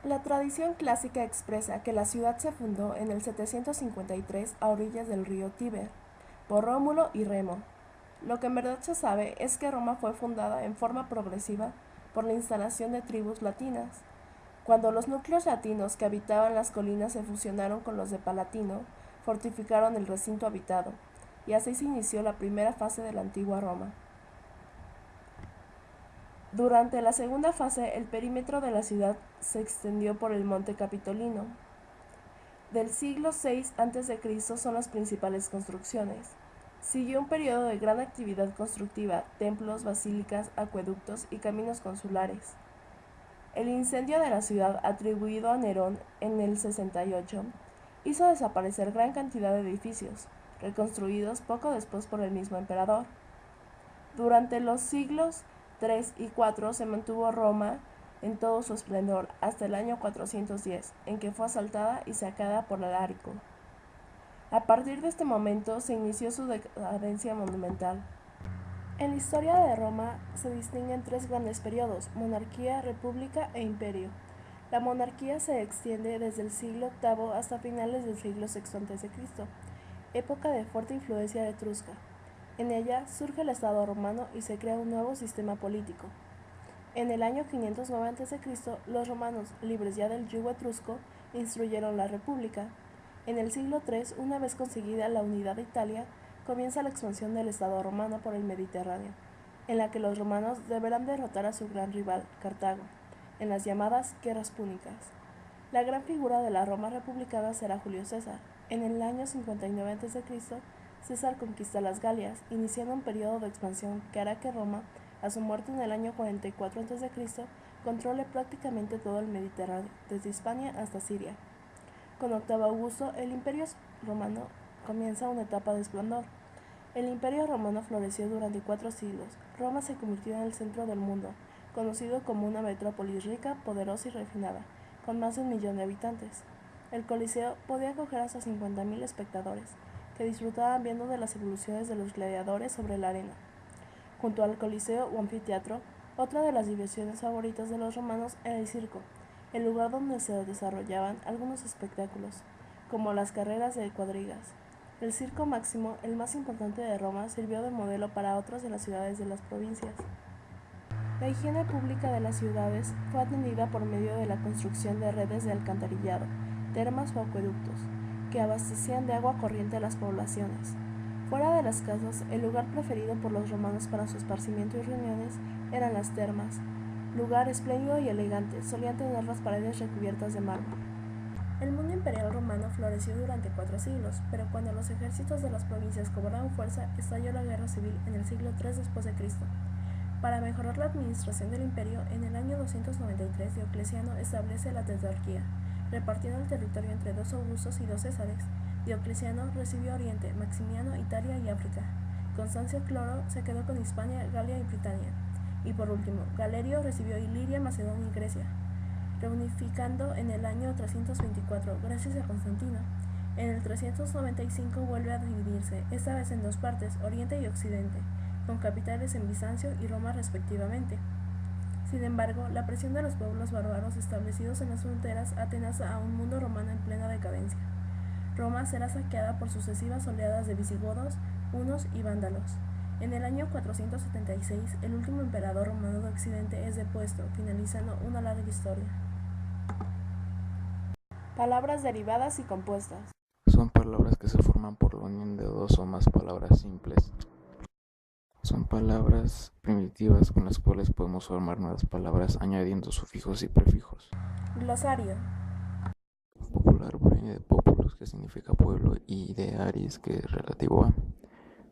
La tradición clásica expresa que la ciudad se fundó en el 753 a orillas del río Tíber, por Rómulo y Remo. Lo que en verdad se sabe es que Roma fue fundada en forma progresiva por la instalación de tribus latinas. Cuando los núcleos latinos que habitaban las colinas se fusionaron con los de Palatino, fortificaron el recinto habitado, y así se inició la primera fase de la antigua Roma. Durante la segunda fase, el perímetro de la ciudad se extendió por el monte Capitolino. Del siglo VI a.C. son las principales construcciones. Siguió un periodo de gran actividad constructiva, templos, basílicas, acueductos y caminos consulares. El incendio de la ciudad, atribuido a Nerón en el 68, hizo desaparecer gran cantidad de edificios, reconstruidos poco después por el mismo emperador. Durante los siglos III y IV se mantuvo Roma en todo su esplendor hasta el año 410, en que fue asaltada y sacada por Alarico. A partir de este momento se inició su decadencia monumental. En la historia de Roma se distinguen tres grandes periodos: monarquía, república e imperio. La monarquía se extiende desde el siglo VIII hasta finales del siglo VI a.C., época de fuerte influencia etrusca. En ella surge el Estado romano y se crea un nuevo sistema político. En el año 509 a.C., los romanos, libres ya del yugo etrusco, instituyeron la república. En el siglo III, una vez conseguida la unidad de Italia, comienza la expansión del Estado romano por el Mediterráneo, en la que los romanos deberán derrotar a su gran rival, Cartago, en las llamadas guerras púnicas. La gran figura de la Roma republicana será Julio César. En el año 59 a.C., César conquista las Galias, iniciando un periodo de expansión que hará que Roma, a su muerte en el año 44 a.C., controle prácticamente todo el Mediterráneo, desde Hispania hasta Siria. Con Octavio Augusto, el Imperio romano comienza una etapa de esplendor. El Imperio romano floreció durante 4 siglos. Roma se convirtió en el centro del mundo, conocido como una metrópolis rica, poderosa y refinada, con más de 1 millón de habitantes. El Coliseo podía acoger hasta 50.000 espectadores, que disfrutaban viendo de las evoluciones de los gladiadores sobre la arena. Junto al Coliseo o anfiteatro, otra de las diversiones favoritas de los romanos era el circo, el lugar donde se desarrollaban algunos espectáculos, como las carreras de cuadrigas. El Circo Máximo, el más importante de Roma, sirvió de modelo para otras de las ciudades de las provincias. La higiene pública de las ciudades fue atendida por medio de la construcción de redes de alcantarillado, termas o acueductos, que abastecían de agua corriente a las poblaciones. Fuera de las casas, el lugar preferido por los romanos para su esparcimiento y reuniones eran las termas. Lugar espléndido y elegante, solían tener las paredes recubiertas de mármol. El mundo imperial romano floreció durante 4 siglos, pero cuando los ejércitos de las provincias cobraron fuerza, estalló la guerra civil en el siglo III después de Cristo. Para mejorar la administración del imperio, en el año 293 Diocleciano establece la tetrarquía, repartiendo el territorio entre 2 Augustos y 2 Césares. Diocleciano recibió Oriente, Maximiano Italia y África. Constancio Cloro se quedó con Hispania, Galia y Britania. Y por último, Galerio recibió Iliria, Macedonia y Grecia, reunificando en el año 324, gracias a Constantino. En el 395 vuelve a dividirse, esta vez en 2 partes, Oriente y Occidente, con capitales en Bizancio y Roma respectivamente. Sin embargo, la presión de los pueblos bárbaros establecidos en las fronteras atenaza a un mundo romano en plena decadencia. Roma será saqueada por sucesivas oleadas de visigodos, hunos y vándalos. En el año 476, el último emperador romano de Occidente es depuesto, finalizando una larga historia. Palabras derivadas y compuestas. Son palabras que se forman por la unión de 2 o más palabras simples. Son palabras primitivas con las cuales podemos formar nuevas palabras añadiendo sufijos y prefijos. Glosario. Popular proviene de populus, que significa pueblo, y de aris, que es relativo a.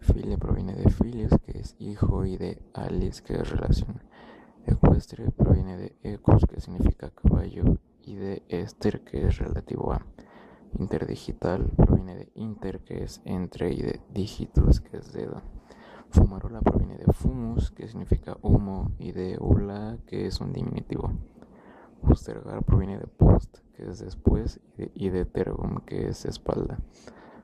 File proviene de filius, que es hijo, y de alis, que es relación. Ecuestre proviene de equus, que significa caballo, y de ester, que es relativo a. Interdigital proviene de inter, que es entre, y de digitus, que es dedo. Fumarola proviene de fumus, que significa humo, y de ula, que es un diminutivo. Postergar proviene de post, que es después, y de tergum, que es espalda.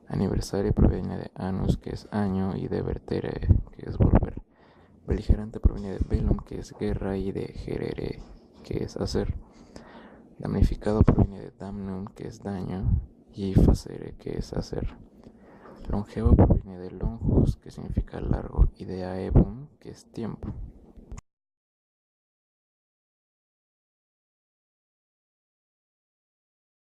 Aniversario proviene de annus, que es año, y de vertere, que es volver. Beligerante proviene de velum, que es guerra, y de gerere, que es hacer. Damnificado proviene de damnum, que es daño, y facere, que es hacer. Longevo proviene de longus, que significa largo, y de aevum, que es tiempo.